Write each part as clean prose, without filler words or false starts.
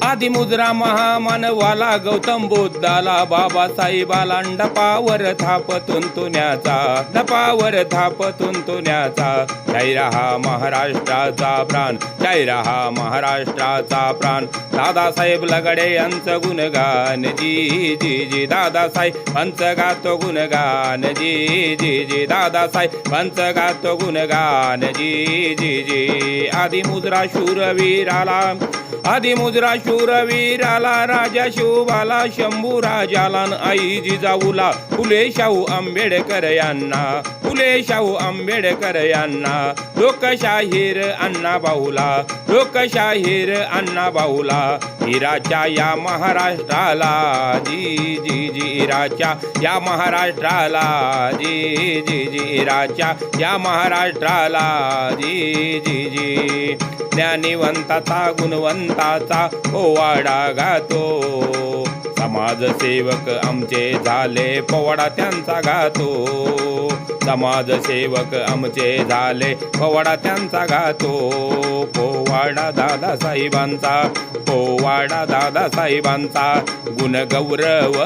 आदिमुद्रा महामानवाला गौतम बुद्धाला बाबासाहेबाला डपावर थापतून तुन्याचा जय रहा महाराष्ट्राचा प्राण, जय रहा महाराष्ट्राचा प्राण. दादासाहेब लगाडे यांचं गुणगान जी जी जी, दादासाहेब यांचं गातो गुणगान जी जी जी, दादासाहेब यांचं गातो गुणगान जी जी जी. आदिमुद्रा शूरवीराला राजा शिवबाला शंभू राजाला आई जिजाऊला फुले शाहू आंबेडकर यांना लोकशाहीर अण्णा भाऊला हिराच्या या महाराष्ट्राला जी जी जी, हिराच्या या महाराष्ट्राला जी जी जी, हिराच्या या महाराष्ट्राला जी जी जी. ज्ञानिवंताचा गुणवंताचा पोवाडा गातो, समाजसेवक आमचे झाले पोवाडा त्यांचा गातो, समाजसेवक आमचे झाले पोवाडा त्यांचा गातो. पोवाडा दादासाहेबांचा गुणगौरव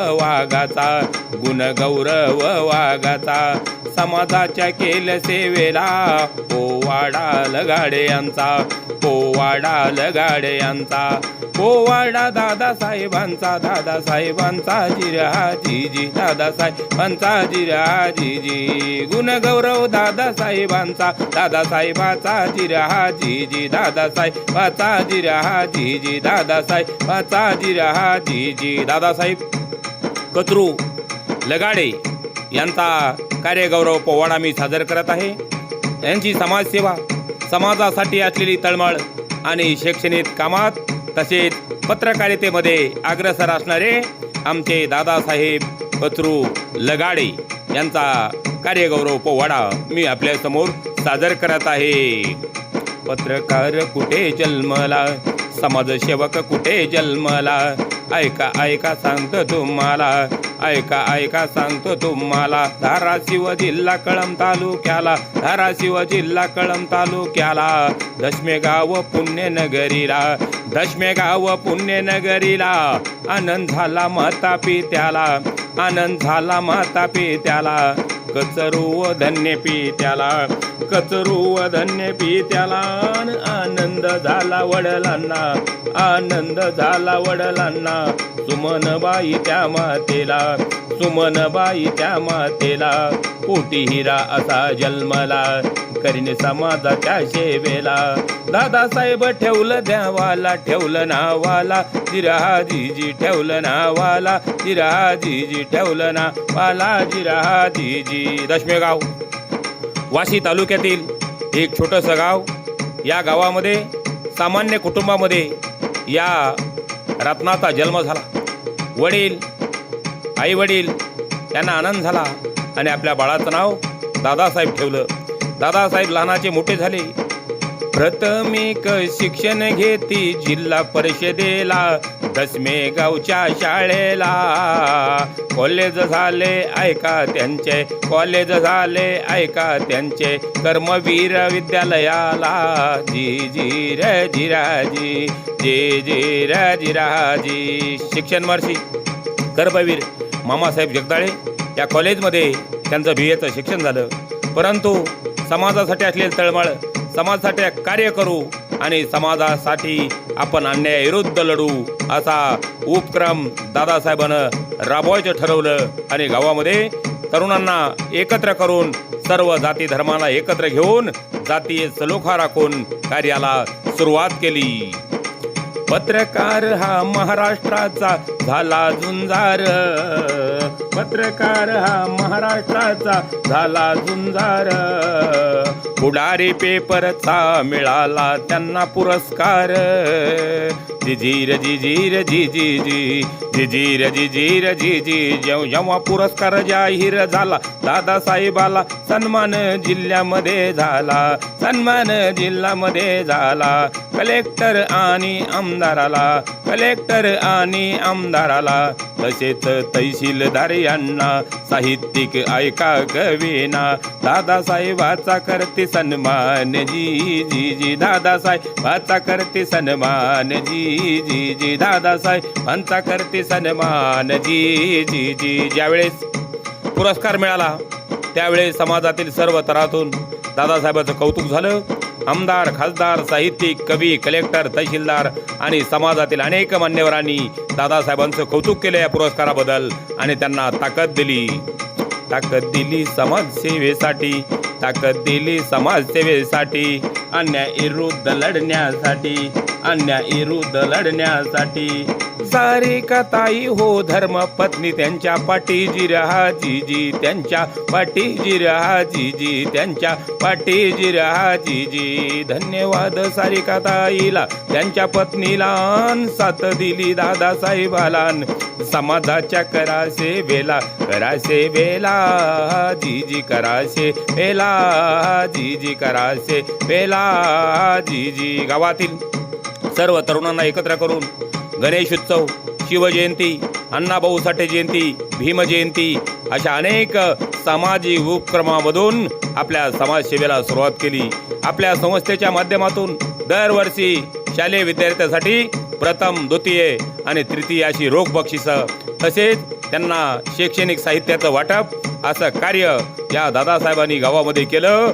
वागाचा समाजाच्या केल सेवेला पोवाडा लगाडे पोवाडा दादासाहेबांचा जिरा जी, दादासाहेबांचा जिरा जी. गुणगौरव दादासाहेबांचा जिरा जी, दादासाहेबांचा जिरा जी, दादासाहेबांचा जिरा जी. दादासाहेब कतरू लगाडे यांचा कार्यगौरव पोवाडा मी सादर करत आहे. यांची समाजसेवा, समाजासाठी असलेली तळमळ आणि शैक्षणिक कामात तसेच पत्रकारितेमध्ये अग्रेसर असणारे आमचे दादासाहेब कचरू लगाडे यांचा कार्यगौरव पोवाडा मी आपल्यासमोर सादर करत आहे. पत्रकार कुठे जन्मला, समाजसेवक कुठे जन्मला, ऐका सांगतो तुम्हाला, धाराशिव जिल्हा कळंब तालुक्याला दशमेगाव पुण्यनगरीला आनंद झाला माता पित्याला, कचरू व धन्य पित्याला, आनंद झाला वडिलांना, सुमनबाई त्या मातेला, पोटी हिरा असा जन्मला, करीन समाजाच्या सेवेला. दादासाहेब ठेवलं देवाला, ठेवलं नावाला जिराजीजी, ठेवलं नावाला जिराजीजी, ठेवलं नावाला जिराजीजी. दशमेगाव वाशी तालुक्यातील एक छोटंसं गाव. या गावामध्ये सामान्य कुटुंबामध्ये या रत्नाचा जन्म झाला. आई वडील यांना आनंद झाला आणि आपल्या बाळाचं नाव दादासाहेब ठेवलं. दादासाहेब लहानाचे मोठे झाले. प्राथमिक शिक्षण घेती जिल्हा परिषदेला, दशमेगावच्या शाळेला. कॉलेज झाले ऐका त्यांचे कर्मवीर विद्यालयाला. जिराजी शिक्षण महर्षी कर्मवीर मामासाहेब जगदाळे या कॉलेजमध्ये त्यांचं BA शिक्षण झालं. परंतु समाजासाठी असलेली तळमळ, समाजासाठी कार्य करू आणि समाजासाठी आपण अन्यायाविरुद्ध लढू असा उपक्रम दादासाहेबांनं राबवायचं ठरवलं आणि गावामध्ये तरुणांना एकत्र करून सर्व जाती धर्माला एकत्र घेऊन जातीय सलोखा राखून कार्याला सुरुवात केली. पत्रकार हा महाराष्ट्राचा झाला झुंजार, पुढारी पेपरचा मिळाला त्यांना पुरस्कार. जेव्हा पुरस्कार जाहीर झाला दादासाहेबाला सन्मान जिल्ह्यामध्ये झाला. कलेक्टर आणि आमदाराला तसेच तहसीलदार यांना साहित्यिक ऐका कवीना दादासाहेबाचा करते सन्मान जी जी जी दादासाहेबाचा करते सन्मान जी जी जी दादासाहेबांचा करते सन्मान जी जी जी. ज्यावेळेस पुरस्कार मिळाला त्यावेळेस समाजातील सर्व थरातून दादासाहेबांचं कौतुक झालं. आमदार, खासदार, साहित्यिक, कवी, कलेक्टर, तहसीलदार आणि समाजातील अनेक मान्यवरांनी दादासाहेबांचं कौतुक केलं या पुरस्काराबद्दल आणि त्यांना ताकद दिली समाजसेवेसाठी, ताकद दिली समाजसेवेसाठी, अन्यायाविरुद्ध लढण्यासाठी. सारिकाताई हो धर्मपत्नी त्यांच्या पाठीजी रहा जीजी, त्यांच्या पाठीजी रहा जीजी, त्यांच्या पाठीजी रहा जीजी. धन्यवाद सारिकाताईला, त्यांच्या पत्नीला साथ दिली दादासाहेबाला. समाजाच्या करा सेवेला जीजी, करा सेवेला जीजी, करा सेवेला जीजी. गावातील सर्व तरुणांना एकत्र करून गणेश उत्सव, शिवजयंती, अण्णाभाऊ साठे जयंती, भीमजयंती अशा अनेक सामाजिक उपक्रमामधून आपल्या समाजसेवेला सुरुवात केली. आपल्या संस्थेच्या माध्यमातून दरवर्षी शालेय विद्यार्थ्यांसाठी प्रथम, द्वितीय आणि तृतीय अशी रोख बक्षिसं तसेच त्यांना शैक्षणिक साहित्याचं वाटप असं कार्य या दादासाहेबांनी गावामध्ये केलं.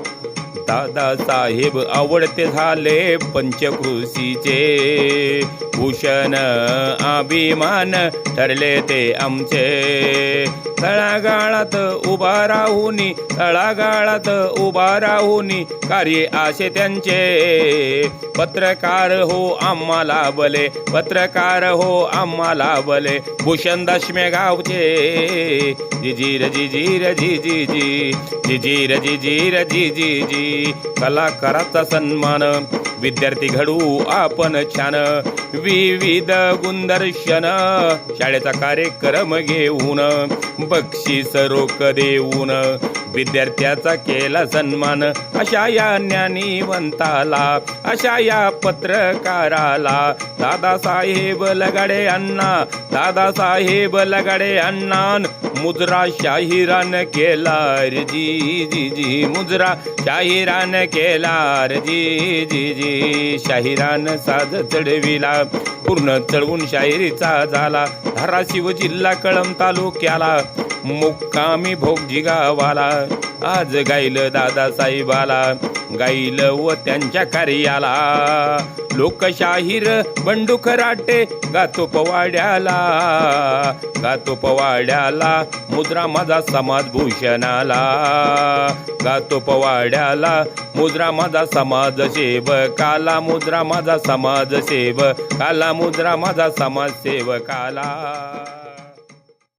दादासाहेब आवडते झाले पंचकृषीचे भूषण, अभिमान ठरले ते आमचे. तळागाळात उभा राहुनी कार्य आशे त्यांचे. पत्रकार हो आम्हाला भले भूषण दशमे गावचे. जिजीर जिजीर जिजीजी, जिजीर जिजीर जिजीजी. कलाकाराचा सन्मान, विद्यार्थी घडू आपण छान. विविध गुणदर्शन, शाळेचा कार्यक्रम घेऊन बक्षीस रोख देऊन विद्यार्थ्याचा केला सन्मान. अशा या ज्ञानीवंताला, अशा या पत्रकाराला दादासाहेब लगाडे अण्णा मुजरा शाहिरान केला रे जी जी जी, मुजरा शाहिरान केला रे जी जी जी. शाहिरान साज चढविला, पूर्ण चढवून शाहिरीचा झाला. धाराशिव जिल्हा कळंब तालुक्याला, मुक्कामी भोगजी गावाला. आज गायलं दादासाहेबाला, गायलं व त्यांच्या कार्याला. लोकशाहीर बंडू खराटे गातो पवाड्याला, मुद्रा माझा समाज भूषणाला. गातो पवाड्याला, मुद्रा माझा समाज सेवकाला, मुद्रा माझा समाज सेवकाला, मुद्रा माझा समाज सेवकाला.